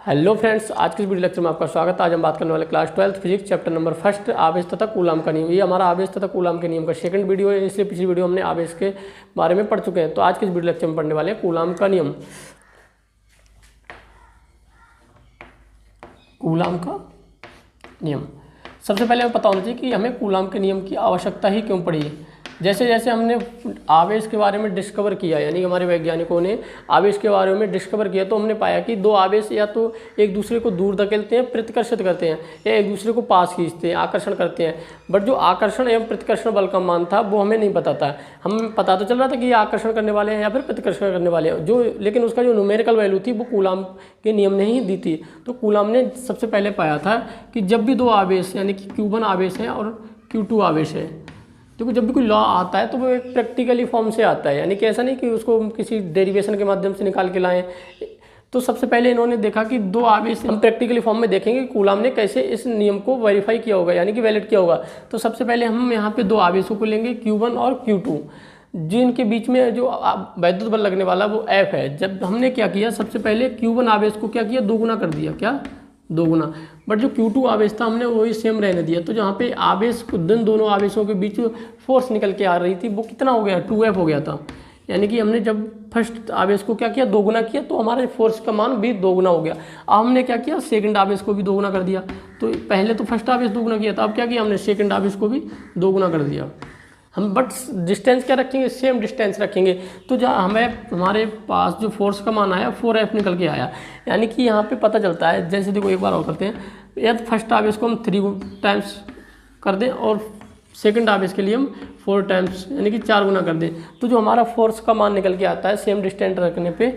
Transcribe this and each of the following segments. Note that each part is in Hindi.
हेलो फ्रेंड्स, आज के इस वीडियो लेक्चर में आपका स्वागत है। आज हम बात करने वाले क्लास 12 फिजिक्स चैप्टर नंबर 1 आवेश तथा कूलाम का नियम। ये हमारा आवेश तथा कूलाम के नियम का सेकंड वीडियो है, इसलिए पिछली वीडियो हमने आवेश के बारे में पढ़ चुके हैं। तो आज के इस वीडियो लेक्चर में पढ़ने वाले हैं कूलाम का नियम। कूलाम का नियम सबसे पहले हमें पता होना चाहिए कि हमें कूलाम के नियम की आवश्यकता ही क्यों पड़ी। जैसे जैसे हमने आवेश के बारे में डिस्कवर किया, यानी कि हमारे वैज्ञानिकों ने आवेश के बारे में डिस्कवर किया, तो हमने पाया कि दो आवेश या तो एक दूसरे को दूर धकेलते हैं, प्रतिकर्षित करते हैं, या एक दूसरे को पास खींचते हैं, आकर्षण करते हैं। बट जो आकर्षण एवं प्रतिकर्षण बल का मान था वो हमें नहीं पता था। हमें पता तो चल रहा था कि ये आकर्षण करने वाले हैं या फिर प्रतिकर्षण करने वाले हैं, लेकिन उसका जो न्यूमेरिकल वैल्यू थी वो कूलाम के नियम ने ही दी थी। तो कूलाम ने सबसे पहले पाया था कि जब भी दो आवेश यानी कि Q1 आवेश है और Q2 आवेश है, देखो जब भी कोई लॉ आता है तो वो एक प्रैक्टिकली फॉर्म से आता है, यानी कि ऐसा नहीं कि उसको किसी डेरिवेशन के माध्यम से निकाल के लाएं। तो सबसे पहले इन्होंने देखा कि दो आवेश, हम प्रैक्टिकली फॉर्म में देखेंगे कि कूलाम ने कैसे इस नियम को वेरीफाई किया होगा, यानी कि वैलिड किया होगा। तो सबसे पहले हम यहाँ पे दो आवेशों को लेंगे Q1 और Q2, जिनके बीच में जो वैद्युत बल लगने वाला वो F है। जब हमने क्या किया, सबसे पहले Q1 आवेश को क्या किया, दोगुना कर दिया, क्या दोगुना। बट जो Q2 आवेश था हमने वही सेम रहने दिया। तो जहाँ पे आवेश दोनों आवेशों के बीच फोर्स निकल के आ रही थी वो कितना हो गया, 2F हो गया था। यानी कि हमने जब फर्स्ट आवेश को क्या किया, दोगुना किया, तो हमारे फोर्स का मान भी दोगुना हो गया। अब हमने क्या किया, सेकंड आवेश को भी दोगुना कर दिया। तो पहले तो फर्स्ट आवेश दोगुना किया था, अब क्या किया हमने, सेकंड आवेश को भी दोगुना कर दिया। हम बट डिस्टेंस क्या रखेंगे, सेम डिस्टेंस रखेंगे। तो जहाँ हमारे पास जो फोर्स का मान आया 4F निकल के आया। यानी कि यहाँ पे पता चलता है, जैसे देखो एक बार और करते हैं, यदि फर्स्ट आवेश को हम 3 टाइम्स कर दें और सेकंड आवेश के लिए हम 4 टाइम्स यानी कि 4 गुना कर दें, तो जो हमारा फोर्स का मान निकल के आता है सेम डिस्टेंस रखने पे,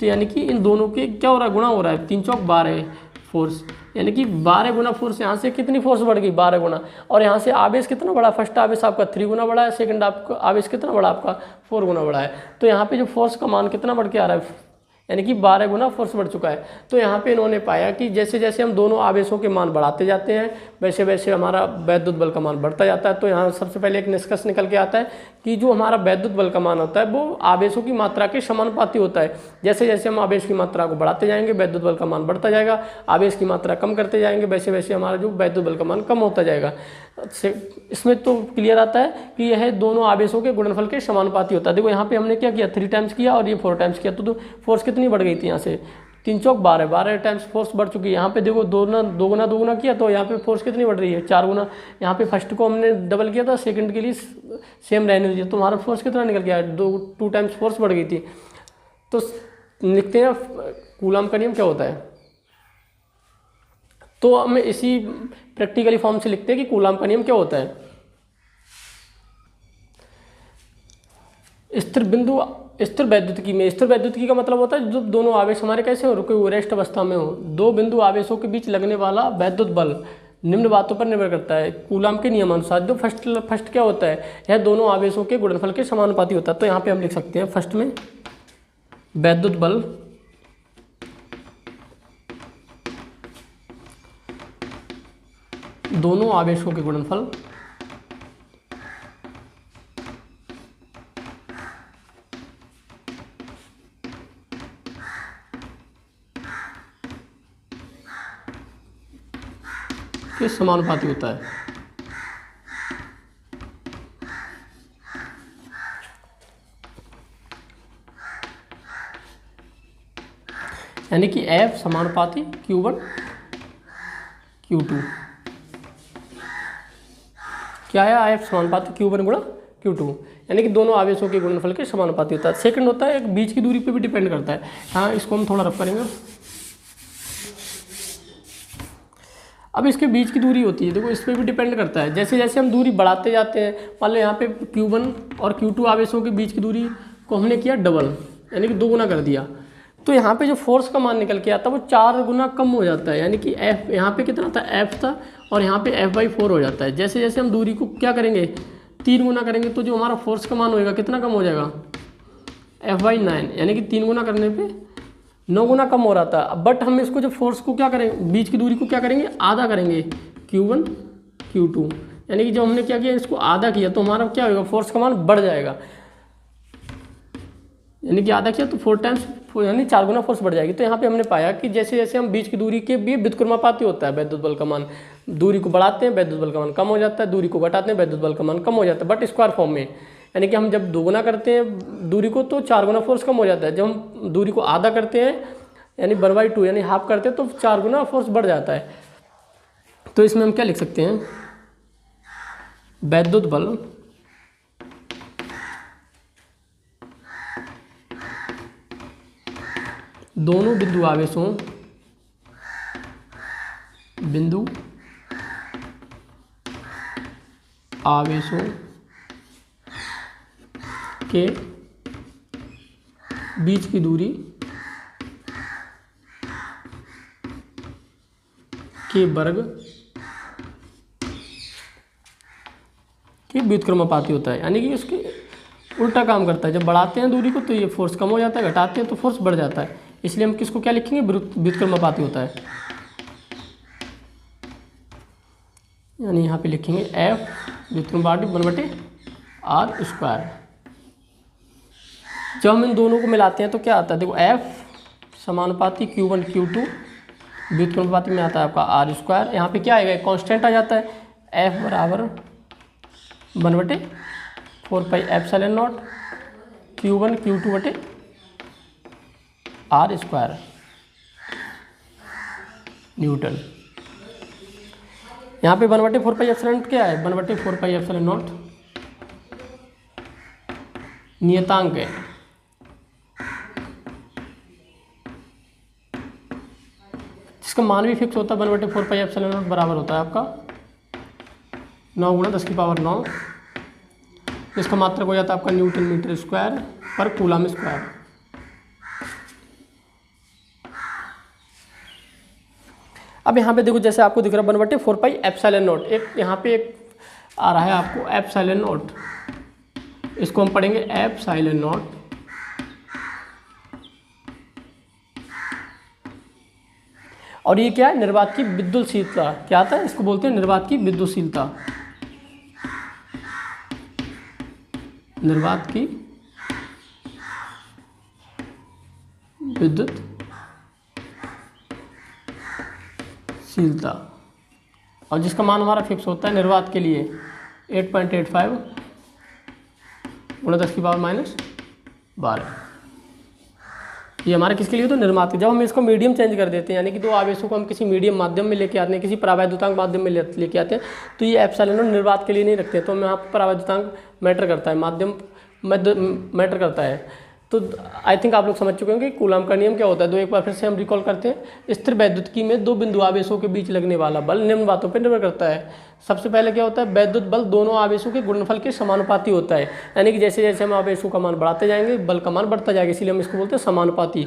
तो यानी कि इन दोनों के क्या हो रहा है, गुणा हो रहा है। 3 चौक 12 फोर्स, यानी कि 12 गुना फोर्स। यहाँ से कितनी फोर्स बढ़ गई, 12 गुना। और यहाँ से आवेश कितना बड़ा, फर्स्ट आवेश आपका 3 गुना बड़ा है, सेकंड आपका आवेश कितना बड़ा, आपका 4 गुना बड़ा है। तो यहाँ पे जो फोर्स का मान कितना बढ़ के आ रहा है, यानी कि 12 गुना फोर्स बढ़ चुका है। तो यहाँ पे इन्होंने पाया कि जैसे जैसे हम दोनों आवेशों के मान बढ़ाते जाते हैं वैसे वैसे हमारा वैद्युत बल का मान बढ़ता जाता है। तो यहाँ सबसे पहले एक निष्कर्ष निकल के आता है कि जो हमारा वैद्युत बल का मान होता है वो आवेशों की मात्रा के समानुपाती होता है। जैसे जैसे हम आवेश की मात्रा को बढ़ाते जाएंगे वैद्युत बल का मान बढ़ता जाएगा, आवेश की मात्रा कम करते जाएंगे वैसे वैसे हमारा जो वैद्युत बल का मान कम होता जाएगा। इसमें तो क्लियर आता है कि यह दोनों आवेशों के गुणनफल के समानुपाती होता है। देखो यहाँ पे हमने क्या किया, 3 टाइम्स किया और ये 4 टाइम्स किया, तो फोर्स कितनी बढ़ गई थी, यहाँ से 3 चौक 12 टाइम्स फोर्स बढ़ चुकी है। यहाँ पे देखो दोगुना किया, तो यहाँ पे फोर्स कितनी बढ़ रही है, 4 गुना। यहाँ पे फर्स्ट को हमने डबल किया था, सेकंड के लिए सेम रहने दीजिए, तो हमारा फोर्स कितना निकल गया, 2 टाइम्स फोर्स बढ़ गई थी। तो लिखते हैं कूलाम का नियम क्या होता है। तो हम इसी प्रैक्टिकली फॉर्म से लिखते हैं कि कूलाम का नियम क्या होता है। स्थिर वैद्युतिकी में, स्थिर वैद्युतिकी का मतलब होता है जब दोनों आवेश हमारे कैसे हो, रुके हुए रेस्ट अवस्था में हो। दो बिंदु आवेशों के बीच लगने वाला वैद्युत बल निम्न बातों पर निर्भर करता है कूलाम के नियमानुसार। जो फर्स्ट क्या होता है, यह दोनों आवेशों के गुणनफल के समानुपाती होता है। तो यहाँ पे हम लिख सकते हैं फर्स्ट में वैद्युत बल दोनों आवेशों के गुणनफल के समानुपाती होता है। यानी कि F समानुपाती Q1 Q2 क्या है, F समानुपाती Q1 गुणा Q2, यानी कि दोनों आवेशों के गुणनफल के समानुपाती होता है। सेकंड होता है एक बीच की दूरी पे भी डिपेंड करता है। हाँ, इसको हम थोड़ा रफ करेंगे। अब इसके बीच की दूरी होती है, देखो इस पर भी डिपेंड करता है। जैसे जैसे हम दूरी बढ़ाते जाते हैं, मान लो यहाँ पे Q1 और Q2 आवेशों के बीच की दूरी को हमने किया डबल, यानी कि 2 गुना कर दिया, तो यहाँ पे जो फोर्स का मान निकल के आता है वो 4 गुना कम हो जाता है। यानी कि F यहाँ पे कितना था, F था, और यहाँ पे F/4 हो जाता है। जैसे जैसे हम दूरी को क्या करेंगे, 3 गुना करेंगे, तो जो हमारा फोर्स का मान होएगा कितना कम हो जाएगा, F/9, यानी कि 3 गुना करने पे 9 गुना कम हो रहा था। बट हम इसको जो फोर्स को क्या करेंगे, बीच की दूरी को क्या करेंगे, आधा करेंगे, Q1 Q2, यानी कि जब हमने क्या किया, इसको आधा किया तो हमारा क्या होगा, फोर्स का मान बढ़ जाएगा। यानी कि आधा किया तो 4 टाइम्स यानी 4 गुना फोर्स बढ़ जाएगी। तो यहाँ पे हमने पाया कि जैसे जैसे हम बीच की दूरी के भी व्युत्क्रमापाती होता है वैद्युत बल का मान, दूरी को बढ़ाते हैं वैद्युत बल का मान कम हो जाता है, दूरी को घटाते हैं वैद्युत बल का मान कम हो जाता है, बट स्क्वायर फॉर्म में। यानी कि हम जब 2 गुना करते हैं दूरी को तो 4 गुना फोर्स कम हो जाता है, जब हम दूरी को आधा करते हैं यानी 1/2 यानी हाफ करते हैं तो 4 गुना फोर्स बढ़ जाता है। तो इसमें हम क्या लिख सकते हैं, वैद्युत बल दोनों बिंदु आवेशों के बीच की दूरी के वर्ग के व्युत्क्रमापाती होता है। यानी कि उसके उल्टा काम करता है, जब बढ़ाते हैं दूरी को तो ये फोर्स कम हो जाता है, घटाते हैं तो फोर्स बढ़ जाता है। इसलिए हम किसको क्या लिखेंगे, व्युत्क्रमापाती होता है। यानी यहाँ पे लिखेंगे F व्युत्क्रमापाती 1/r²। जब हम इन दोनों को मिलाते हैं तो क्या आता है, देखो F समानुपाती Q1 Q2, व्युत्क्रमापाती में आता है आपका r²। यहाँ पे क्या आएगा, कांस्टेंट आ जाता है, F बराबर 1/4πε0 Q1 Q2 r² न्यूटन। यहाँ पे 1/4πε0 क्या है, 1/4πε0 नियतांक है। इसका मान भी फिक्स होता है, 1/4πε0 बराबर होता है आपका 9 × 10⁹ इसका मात्रक हो जाता है आपका न्यूटन मीटर स्क्वायर पर कूलम स्क्वायर। अब यहाँ पे देखो जैसे आपको दिख रहा है 1/4πε0, एक यहाँ पे एक आ रहा है आपको ε0, इसको हम पढ़ेंगे ε0 और ये क्या है, निर्वात की विद्युतशीलता। क्या आता है, इसको बोलते हैं निर्वात की विद्युतशीलता। निर्वात की विद्युतशीलता और जिसका मान हमारा फिक्स होता है निर्वात के लिए 8.85 × 10⁻12। ये हमारे किसके लिए, तो निर्वात के। जब हम इसको मीडियम चेंज कर देते हैं, यानी कि दो आवेशों को हम किसी मीडियम माध्यम में लेके आते हैं, किसी परावैद्युतांक माध्यम में लेके आते हैं, तो ये एप्सिलॉन निर्वात के लिए नहीं रखते हैं। तो हम यहाँ पर परावैद्युतांक मैटर करता है, माध्यम मैटर करता है। तो आई थिंक आप लोग समझ चुके होंगे कि कूलम का नियम क्या होता है। तो एक बार फिर से हम रिकॉल करते हैं। स्थिर वैद्युतिकी में दो बिंदु आवेशों के बीच लगने वाला बल निम्न बातों पर निर्भर करता है। सबसे पहले क्या होता है, वैद्युत बल दोनों आवेशों के गुणनफल के समानुपाती होता है। यानी कि जैसे जैसे हम आवेशों का मान बढ़ाते जाएंगे बल का मान बढ़ता जाएगा, इसीलिए हम इसको बोलते हैं समानुपाती।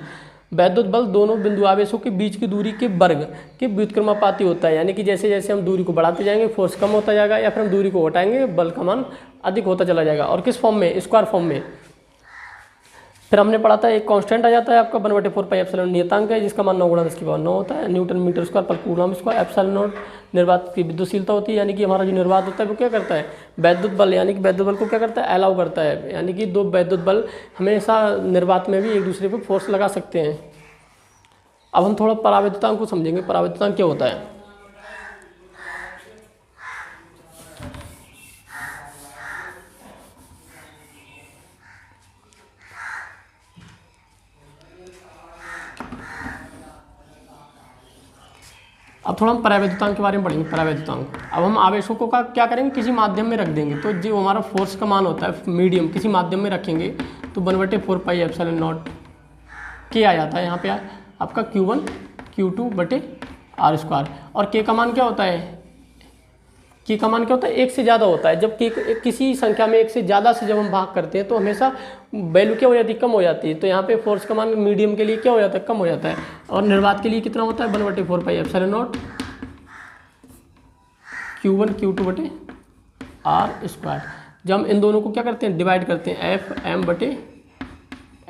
वैद्युत बल दोनों बिंदु आवेशों के बीच की दूरी के वर्ग के व्युत्क्रमापाती होता है। यानी कि जैसे जैसे हम दूरी को बढ़ाते जाएंगे फोर्स कम होता जाएगा, या फिर हम दूरी को घटाएंगे बल का मान अधिक होता चला जाएगा। और किस फॉर्म में, स्क्वायर फॉर्म में। फिर हमने पढ़ा था एक कांस्टेंट आ जाता है आपका 1/4πε नियतांक है, जिसका मान 9 × 10⁹ होता है, न्यूटन मीटर स्क्वायर पर कूलम स्क्वायर। ε0 निर्वात की विद्युतशीलता होती है। यानी कि हमारा जो निर्वात होता है वो क्या करता है, वैद्युत बल, यानी कि वैद्युत बल को क्या करता है, अलाउ करता है। यानी कि दो वैद्युत बल हमेशा निर्वात में भी एक दूसरे पर फोर्स लगा सकते हैं। अब हम थोड़ा परावैद्युतांक को समझेंगे। परावैद्युतांक क्या होता है। अब थोड़ा हम परावैद्युतांक के बारे में पढ़ेंगे। परावैद्युतांक, अब हम आवेशों को क्या करेंगे, किसी माध्यम में रख देंगे। तो जो हमारा फोर्स का मान होता है मीडियम, किसी माध्यम में रखेंगे तो 1/4πε0 के आ जाता है। यहाँ पे आपका Q1 Q2/r²। और के का मान क्या होता है, के का मान क्या होता है, 1 से ज़्यादा होता है। जब के किसी संख्या में 1 से ज़्यादा से जब हम भाग करते हैं तो हमेशा वैल्यू क्या हो जाती है, कम हो जाती है। तो यहाँ पे फोर्स का मान मीडियम के लिए क्या हो जाता है, कम हो जाता है। और निर्वात के लिए कितना होता है, 1/4πε0 Q1 Q2/r²। जब हम इन दोनों को क्या करते हैं, डिवाइड करते हैं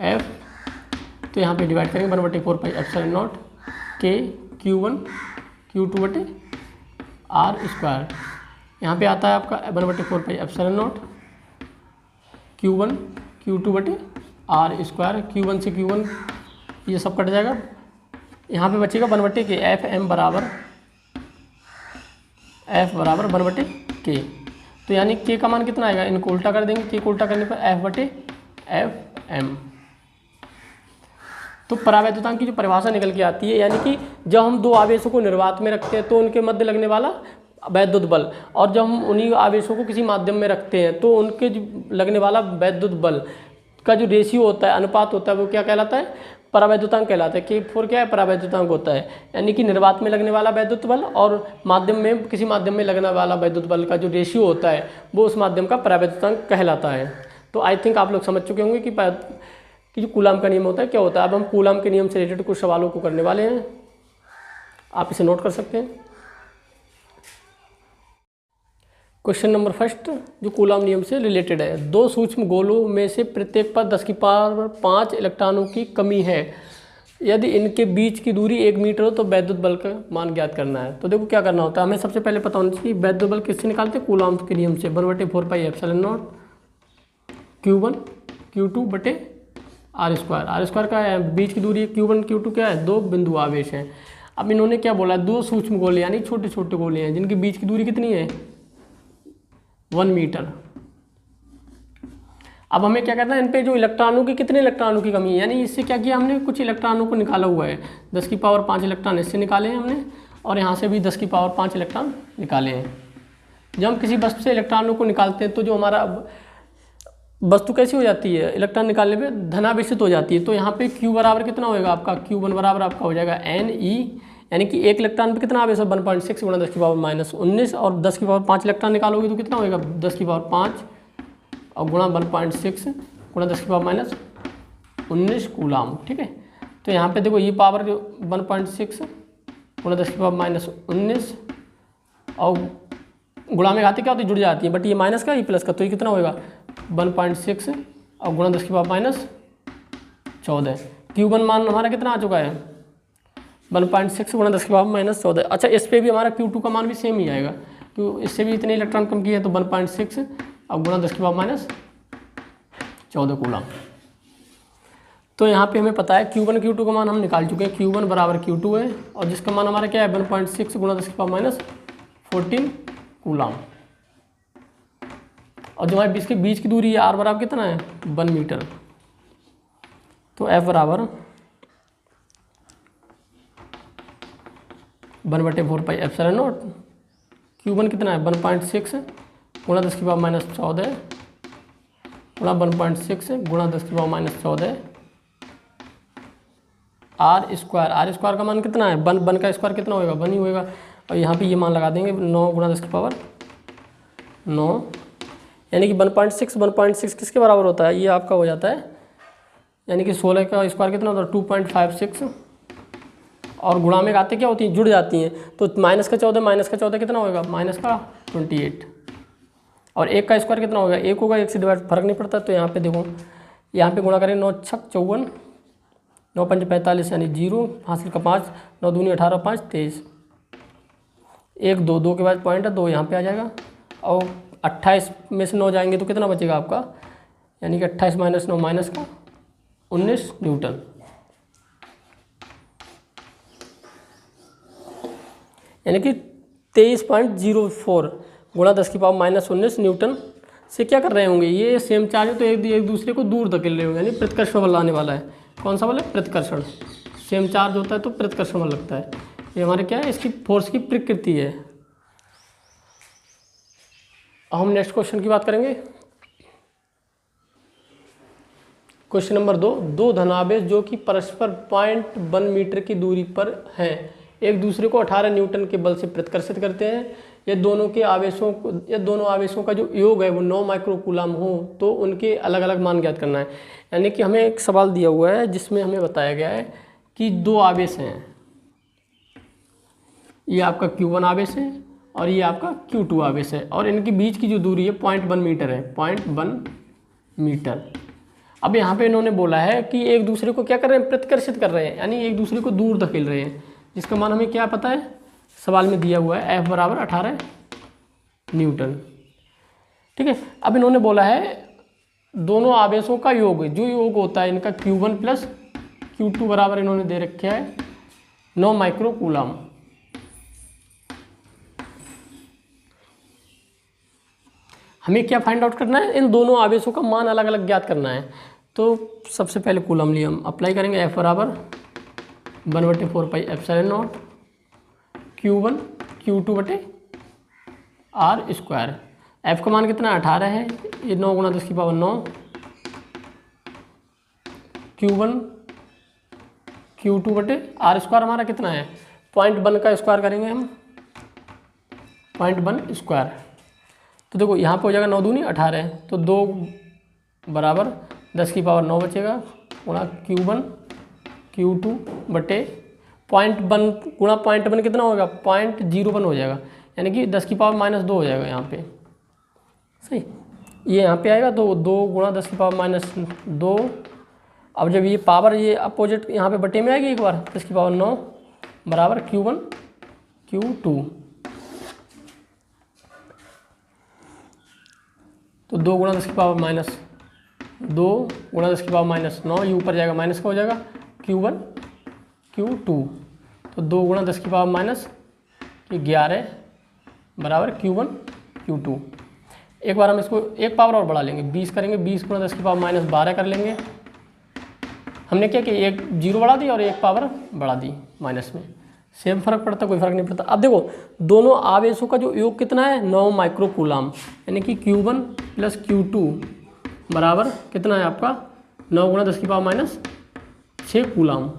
F तो यहाँ पे डिवाइड करेंगे 1/4πε0 के Q1 Q2/r²। यहाँ पे आता है आपका 1/4πε0 Q1 Q2/r²। Q1 से Q1 ये सब कट जाएगा, यहाँ पे बचेगा 1/k, Fm बराबर F बराबर 1/k। तो यानी k का मान कितना आएगा, इनको उल्टा कर देंगे, k को उल्टा करने पर F/Fm। तो परावैद्युतांक की जो परिभाषा निकल के आती है, यानी कि जब हम दो आवेशों को निर्वात में रखते हैं तो उनके मध्य लगने वाला वैद्युत बल, और जब हम उन्हीं आवेशों को किसी माध्यम में रखते हैं तो उनके लगने वाला वैद्युत बल का जो रेशियो होता है, अनुपात होता है, वो क्या कहलाता है, परावैद्युतांक कहलाता है। K4 क्या है, परावैद्युतांक होता है, यानी कि निर्वात में लगने वाला वैद्युत बल और माध्यम में, किसी माध्यम में लगने वाला वैद्युत बल का जो रेशियो होता है वो उस माध्यम का परावैद्युतांक कहलाता है। तो आई थिंक आप लोग समझ चुके होंगे कि जो कूलाम का नियम होता है क्या होता है। अब हम कूलाम के नियम से रिलेटेड कुछ सवालों को करने वाले हैं, आप इसे नोट कर सकते हैं। क्वेश्चन नंबर फर्स्ट जो कूलाम नियम से रिलेटेड है, दो सूक्ष्म गोलों में से प्रत्येक पर 10⁵ इलेक्ट्रॉनों की कमी है, यदि इनके बीच की दूरी 1 मीटर हो तो वैद्युत बल का मान ज्ञात करना है। तो देखो क्या करना होता है, हमें सबसे पहले पता होना चाहिए वैद्युत बल किससे निकालते हैं, कूलाम के नियम से, 1/4πε0 Q1 Q2/r²। का है बीच की दूरी, Q1 Q2 क्या है, दो बिंदु आवेश हैं। अब इन्होंने क्या बोला, दो सूक्ष्म गोले यानी छोटे छोटे गोले हैं जिनके बीच की दूरी कितनी है, 1 मीटर। अब हमें क्या करना है, इन पे जो इलेक्ट्रॉनों की, कितने इलेक्ट्रॉनों की कमी है, यानी इससे क्या किया हमने, कुछ इलेक्ट्रॉनों को निकाला हुआ है, 10⁵ इलेक्ट्रॉन इससे निकाले हैं हमने, और यहाँ से भी 10⁵ इलेक्ट्रॉन निकाले हैं। जब हम किसी वस्तु से इलेक्ट्रॉनों को निकालते हैं तो जो हमारा वस्तु कैसी हो जाती है, इलेक्ट्रॉन निकालने पे धनावेशित हो जाती है। तो यहाँ पे Q बराबर कितना होएगा आपका, Q1 बराबर आपका हो जाएगा Ne, यानी कि एक इलेक्ट्रॉन पे कितना आवेश है, 1.6 × 10⁻⁻⁹ और 10⁵ इलेक्ट्रॉन निकालोगे तो कितना होएगा, 10⁵ और गुणा 1.6 × 10⁻⁻⁹ कूलाम। ठीक है, तो यहाँ पे देखो ये पावर जो 1.6 × 10⁻⁻⁹ और गुणा में घाते क्या होती है, जुड़ जाती है, बट ये माइनस का, ये प्लस का, तो ये कितना होएगा 1.6 और गुणा 10⁻⁻14। Q1 मान हमारा कितना आ चुका है, 1.6 गुणा 10⁻⁻14। अच्छा, इस पे भी हमारा Q2 का मान भी सेम ही आएगा, तो इससे भी इतने इलेक्ट्रॉन कम किए तो 1.6 और गुणा 10⁻⁻14 कूलाम। तो यहाँ पे हमें पता है Q1 Q2 का मान हम निकाल चुके हैं, Q1 बराबर Q2 है और जिसका मान हमारा क्या है 1.6 गुणा 10⁻⁻14 कूलाम। और जो हमारे इसके बीच की दूरी है R बराबर कितना है 1 मीटर। तो F बराबर 1/4πε0, Q1 कितना है 1.6 गुणा 10⁻⁻14 गुणा 1.6 गुणा 10⁻⁻14 R² का मान कितना है 1 का स्क्वायर कितना होएगा 1 ही होएगा। और यहाँ पे ये मान लगा देंगे 9 गुणा 10⁻9, यानी कि 1.6 किसके बराबर होता है, ये आपका हो जाता है, यानी कि 16 का स्क्वायर कितना होता है 2.56 और गुणा में आते क्या होती हैं, जुड़ जाती हैं, तो -14 कितना होगा -28 और 1 का स्क्वायर कितना होगा 1 होगा, 1 से डिवाइड फर्क नहीं पड़ता। तो यहाँ पे देखो, यहाँ पे गुणा करें 9 छक 54 9 पंच 45 यानी 0 हासिल का 5 9 दूनी 18 5 23 1 2 2 के बाद पॉइंट है 2 यहाँ पे आ जाएगा और 28 में से 9 जाएंगे तो कितना बचेगा आपका, यानी कि 28 - 9 माइनस का 19 न्यूटन। यानी कि 23.04 गुणा 10⁻⁻19 न्यूटन से क्या कर रहे होंगे, ये सेम चार्ज है तो एक दूसरे को दूर धकेल रहे होंगे, यानी प्रतिकर्षण बल आने वाला है। कौन सा बल है, प्रतिकर्षण। सेम चार्ज होता है तो प्रतिकर्षण बल लगता है। ये हमारे क्या है, इसकी फोर्स की प्रकृति है। हम नेक्स्ट क्वेश्चन की बात करेंगे। क्वेश्चन नंबर 2, दो धनावेश जो कि परस्पर 0.1 मीटर की दूरी पर हैं एक दूसरे को 18 न्यूटन के बल से प्रतिकर्षित करते हैं। ये दोनों आवेशों का जो योग है वो 9 माइक्रोकूलाम हो तो उनके अलग अलग मान ज्ञात करना है। यानी कि हमें एक सवाल दिया हुआ है जिसमें हमें बताया गया है कि दो आवेश हैं, ये आपका Q1 आवेश है और ये आपका Q2 आवेश है और इनके बीच की जो दूरी है 0.1 मीटर है, 0.1 मीटर। अब यहाँ पे इन्होंने बोला है कि एक दूसरे को क्या कर रहे हैं, प्रतिकर्षित कर रहे हैं, यानी एक दूसरे को दूर धकेल रहे हैं, जिसका मान हमें क्या पता है, सवाल में दिया हुआ है F बराबर 18 न्यूटन। ठीक है, अब इन्होंने बोला है दोनों आवेशों का योग, जो योग होता है इनका Q1 प्लस Q2 बराबर इन्होंने दे रखा है 9 माइक्रो कूलम। हमें क्या फाइंड आउट करना है, इन दोनों आवेशों का मान अलग अलग ज्ञात करना है। तो सबसे पहले कूलम नियम अप्लाई करेंगे, F बराबर 1/4πε0 Q1 Q2 बटे R स्क्वायर। F का मान कितना है 18 है, ये 9 × 10⁹ Q1 Q2 बटे R स्क्वायर हमारा कितना है 0.1 का स्क्वायर करेंगे हम 0.1 स्क्वायर। तो देखो यहाँ पे हो जाएगा 9 दूनी 18 है, तो 2 बराबर 10⁹ बचेगा गुणा Q1 Q2 बटे 0.1 गुणा 0.1 कितना होगा 0.01 हो जाएगा, यानी कि 10⁻² हो जाएगा यहाँ पे। सही, ये यहाँ पे आएगा तो 2 × 10⁻²। अब जब ये पावर ये अपोजिट यहाँ पे बटे में आएगी एक बार 10⁹ बराबर Q1 Q2, तो 2 × 10⁻², ये ऊपर जाएगा माइनस का हो जाएगा Q1 Q2, तो 2 × 10⁻11 बराबर Q1 Q2। एक बार हम इसको एक पावर और बढ़ा लेंगे, 20 करेंगे, 20 × 10⁻12 कर लेंगे। हमने क्या कि एक 0 बढ़ा दी और एक पावर बढ़ा दी माइनस में, सेम फर्क पड़ता, कोई फर्क नहीं पड़ता। अब देखो दोनों आवेशों का जो योग कितना है 9 माइक्रो कूलम, यानी कि Q1 + Q2 बराबर कितना है आपका 9 × 10⁻6 कूलम,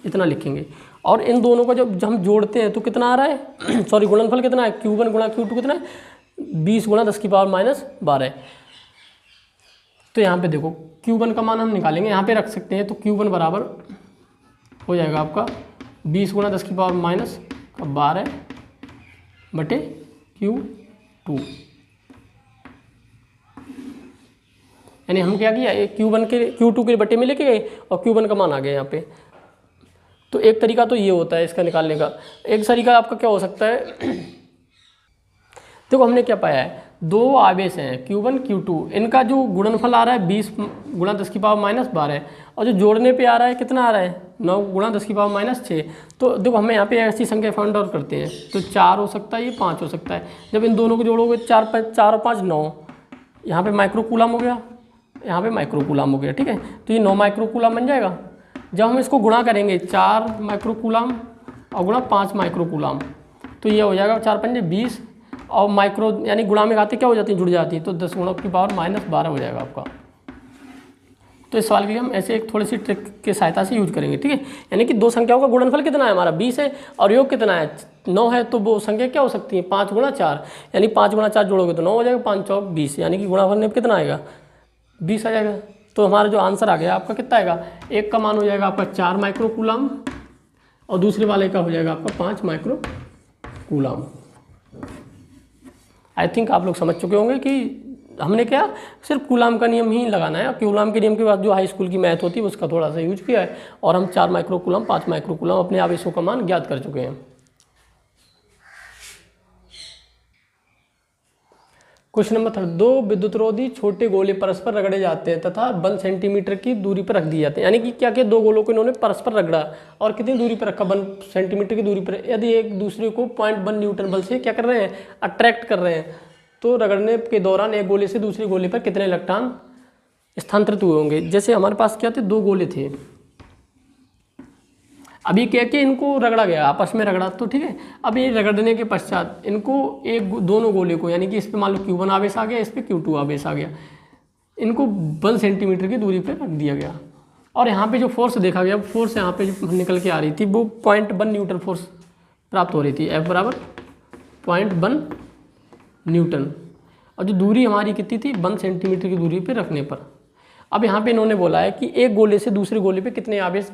इतना लिखेंगे। और इन दोनों का जब हम जोड़ते हैं तो कितना आ रहा है सॉरी गुणनफल कितना है Q1 × Q2 कितना है 20 × 10⁻12। तो यहाँ पे देखो Q1 का मान हम निकालेंगे, यहाँ पे रख सकते हैं, तो Q1 बराबर हो जाएगा आपका 20 × 10⁻12 बटे Q2, यानी हम क्या किया Q1 के Q2 के बटे में लेके गए और Q1 का मान आ गया यहाँ पे। तो एक तरीका तो ये होता है इसका निकालने का। एक तरीका आपका क्या हो सकता है, देखो हमने क्या पाया है, दो आवेश हैं Q1 Q2, इनका जो गुणनफल आ रहा है 20 × 10⁻12 और जो जोड़ने पे आ रहा है कितना आ रहा है 9 × 10⁻6। तो देखो हमें यहाँ पे ऐसी संख्या फाइंड आउट करते हैं, तो 4 हो सकता है, ये 5 हो सकता है। जब इन दोनों को जोड़ोगे 4 और 5 9, यहाँ पे माइक्रो कूलम हो गया, यहाँ पे माइक्रो कूलम हो गया, ठीक है। तो ये 9 माइक्रो कूलम बन जाएगा। जब हम इसको गुणा करेंगे 4 माइक्रो कूलम और गुणा 5 माइक्रो कूलम, तो ये हो जाएगा 4 × 5 = 20 और माइक्रो यानी गुणा में खाते क्या हो जाती है जुड़ जाती है, तो 10 × 10⁻12 हो जाएगा आपका। तो इस सवाल के लिए हम ऐसे एक थोड़ी सी ट्रिक की सहायता से यूज करेंगे, ठीक है। यानी कि दो संख्याओं का गुणनफल कितना है हमारा 20 है और योग कितना है 9 है, तो वो संख्या क्या हो सकती है 5 × 4, यानी 5 × 4 जोड़ोगे तो 9 हो जाएगा, 5 × 4 = 20, यानी कि गुणनफल में कितना आएगा 20 आ जाएगा। तो हमारा जो आंसर आ गया आपका कितना आएगा, एक का मान हो जाएगा आपका 4 माइक्रो कूलम और दूसरे वाले का हो जाएगा आपका 5 माइक्रो कूलम। आई थिंक आप लोग समझ चुके होंगे कि हमने क्या सिर्फ कूलम का नियम ही लगाना है। कूलम के नियम के बाद जो हाई स्कूल की मैथ होती है उसका थोड़ा सा यूज किया है और हम 4 माइक्रो कूलम 5 माइक्रो कूलम अपने आवेशों का मान ज्ञात कर चुके हैं। क्वेश्चन नंबर 3, दो विद्युतरोधी छोटे गोले परस्पर रगड़े जाते हैं तथा 1 सेंटीमीटर की दूरी पर रख दिए जाते हैं। यानी कि क्या किया, दो गोलों को इन्होंने परस्पर रगड़ा और कितनी दूरी पर रखा 1 सेंटीमीटर की दूरी पर। यदि एक दूसरे को 0.1 न्यूटन बल से क्या कर रहे हैं अट्रैक्ट कर रहे हैं, तो रगड़ने के दौरान एक गोले से दूसरे गोले पर कितने इलेक्ट्रॉन स्थानांतरित हुए होंगे। जैसे हमारे पास क्या थे, 2 गोले थे, अभी क्या कि इनको रगड़ा गया, आपस में रगड़ा, तो ठीक है। अब ये रगड़ने के पश्चात इनको दोनों गोले को, यानी कि इस पे मान लो Q1 आवेश आ गया, इस पे Q2 आवेश आ गया, इनको 1 सेंटीमीटर की दूरी पे रख दिया गया और यहाँ पे जो फोर्स देखा गया, फोर्स यहाँ पे जो निकल के आ रही थी वो 0.1 न्यूटन फोर्स प्राप्त हो रही थी, F बराबर 0.1 न्यूटन। और जो दूरी हमारी कितनी थी 1 सेंटीमीटर की दूरी पे रखने पर। अब यहाँ पे इन्होंने बोला है कि एक गोले से दूसरे गोले पे कितने आवेश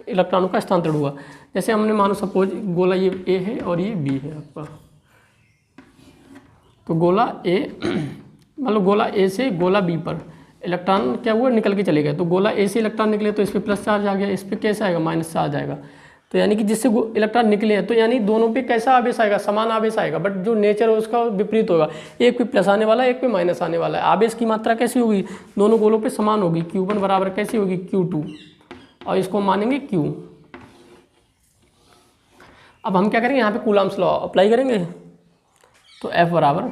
इलेक्ट्रॉनों का स्थानांतरण हुआ। जैसे हमने मानो सपोज गोला ये A है और ये B है आपका, तो गोला A मतलब गोला A से गोला B पर इलेक्ट्रॉन क्या हुआ निकल के चले गए, तो गोला A से इलेक्ट्रॉन निकले तो इस पर प्लस चार्ज आ गया, इस पर कैसा आएगा माइनस चार्ज आएगा। तो यानी कि जिससे इलेक्ट्रॉन निकले हैं तो यानी दोनों पे कैसा आवेश आएगा, समान आवेश आएगा, बट जो नेचर है उसका विपरीत होगा, एक पे प्लस आने वाला है एक पे माइनस आने वाला है। आवेश की मात्रा कैसी होगी, दोनों गोलों पे समान होगी, Q1 बराबर कैसी होगी Q2 और इसको हम मानेंगे Q। अब हम क्या करेंगे, यहाँ पे कूलाम्स लॉ अप्लाई करेंगे, तो F बराबर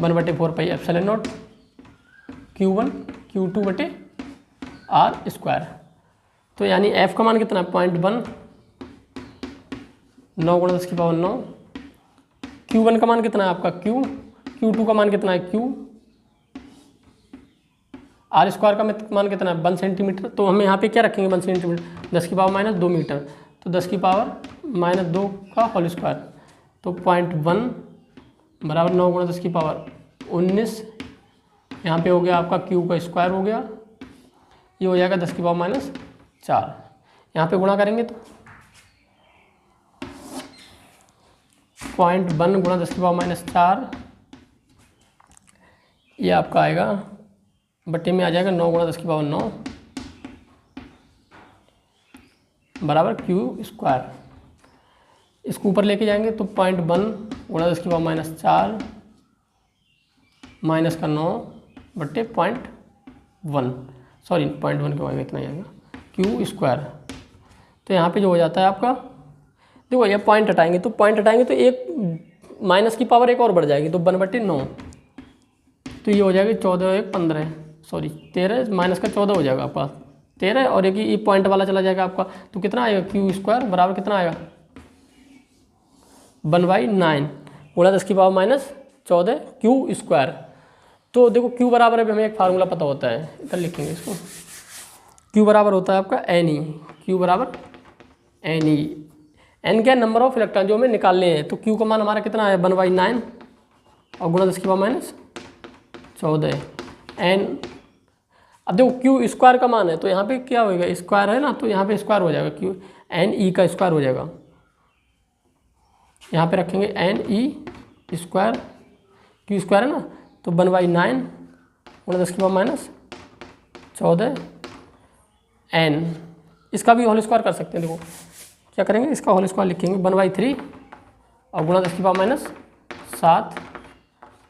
1/4πε0 Q1 Q2 बटे R स्क्वायर। तो यानी F का मान कितना है 0.1, 9 × 10⁹ Q1 का मान कितना है आपका Q, Q2 का मान कितना है Q, R स्क्वायर का मान कितना है 1 सेंटीमीटर। तो हम यहाँ पे क्या रखेंगे 1 सेंटीमीटर, 10⁻² मीटर, तो 10⁻² का होल स्क्वायर, तो 0.1 बराबर 9 × 10⁻19। यहाँ पे हो गया आपका Q का स्क्वायर हो गया, ये हो जाएगा 10⁻⁴। यहाँ पे गुणा करेंगे तो 0.1 × 10⁻⁴, ये आपका आएगा बटे में आ जाएगा 9 × 10⁹ बराबर Q स्क्वायर। इसको ऊपर लेके जाएंगे तो 0.1 × 10⁻⁴ माइनस का 9 बटे 0.1, सॉरी 0.1 के बाद इतना आएगा Q स्क्वायर। तो यहाँ पे जो हो जाता है आपका, देखो ये पॉइंट हटाएंगे तो एक माइनस की पावर एक और बढ़ जाएगी, तो 1/9, तो ये हो जाएगी 14 × 15, सॉरी 13 माइनस का 14 हो जाएगा आपका 13, और एक ये पॉइंट वाला चला जाएगा आपका, तो कितना आएगा Q स्क्वायर बराबर कितना आएगा 1/9 × 10⁻⁻14 Q स्क्वायर। तो देखो Q बराबर है, हमें एक फार्मूला पता होता है, इधर लिखेंगे इसको, Q बराबर होता है आपका Ne, Q बराबर Ne, N क्या नंबर ऑफ इलेक्ट्रॉन जो हमें निकालने हैं, तो Q का मान हमारा कितना है 1/9 और गुणा 10⁻⁴ N। अब देखो Q स्क्वायर का मान है, तो यहाँ पे क्या होएगा स्क्वायर है ना, तो यहाँ पे स्क्वायर हो जाएगा Q Ne का स्क्वायर हो जाएगा, यहाँ पे रखेंगे Ne स्क्वायर, Q स्क्वायर है ना, तो 1/9 गुणा 10⁻⁴ N। इसका भी होल स्क्वायर कर सकते हैं, देखो क्या करेंगे, इसका होल स्क्वायर लिखेंगे 1/3 और गुणा 10⁻⁷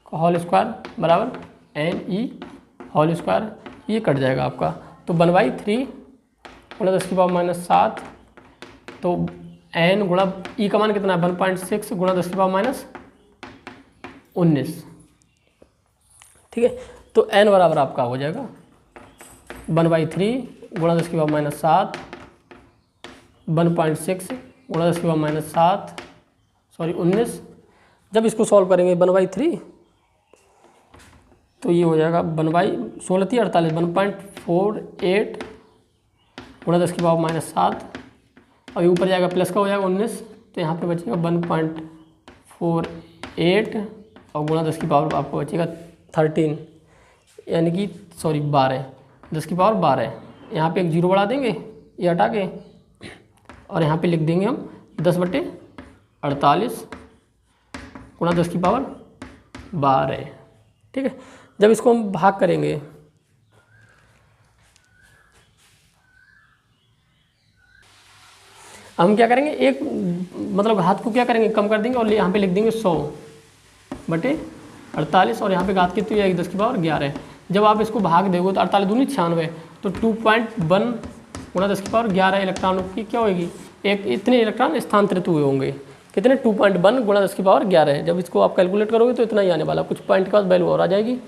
का होल स्क्वायर बराबर Ne होल स्क्वायर, ये कट जाएगा आपका, तो 1/3 गुणा 10⁻⁷, तो N गुणा E का मान कितना है 1.6 गुणा 10⁻�19, ठीक है। तो N बराबर आपका हो जाएगा 1/3 गुणा 10⁻⁷, 1.6 गुणा 10⁻⁷, सॉरी 19। जब इसको सॉल्व करेंगे 1/3, तो ये हो जाएगा 1/16 1.48 गुणा 10⁻⁷, और ऊपर जाएगा प्लस का हो जाएगा 19, तो यहाँ पे बचेगा 1.48 और गुणा 10⁻, आपको बचेगा 13, यानी कि सॉरी 12, 10⁻12। यहाँ पे एक 0 बढ़ा देंगे ये हटा के, और यहाँ पे लिख देंगे हम 10/48 गुणा 10⁻12, ठीक है। जब इसको हम भाग करेंगे, हम क्या करेंगे, एक मतलब घात को क्या करेंगे कम कर देंगे और यहाँ पे लिख देंगे 100/48, और यहाँ पे घात कितनी है 10⁻11। जब आप इसको भाग दोगे तो 48 दूनी 96, तो 2.1 गुणा 10⁻11 इलेक्ट्रॉनों की क्या होगी, एक इतने इलेक्ट्रॉन स्थानांतरित हुए होंगे, कितने 2.1 गुणा 10⁻11। जब इसको आप कैलकुलेट करोगे तो इतना ही आने वाला, कुछ पॉइंट के बाद वैल्यू और आ जाएगी।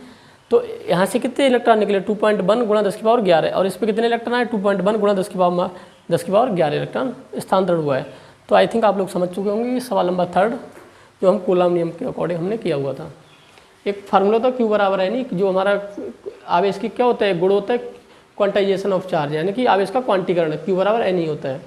तो यहाँ से कितने इलेक्ट्रॉन निकले 2.1 गुणा 10⁻11, और इस पर कितने इलेक्ट्रॉन आए 2.1 गुणा 10⁻11 इलेक्ट्रॉन स्थानांतरण हुआ है। तो आई थिंक आप लोग समझ चुके होंगे, ये सवाल नंबर 3 जो हम कूलाम नियम के अकॉर्डिंग हमने किया हुआ था। एक फार्मूला था Q बराबर है, जो हमारा आवेश की क्या होता है गुण होता है क्वांटाइजेशन ऑफ चार्ज, यानी कि आवेश का क्वांटीकरण, Q बराबर N ही होता है।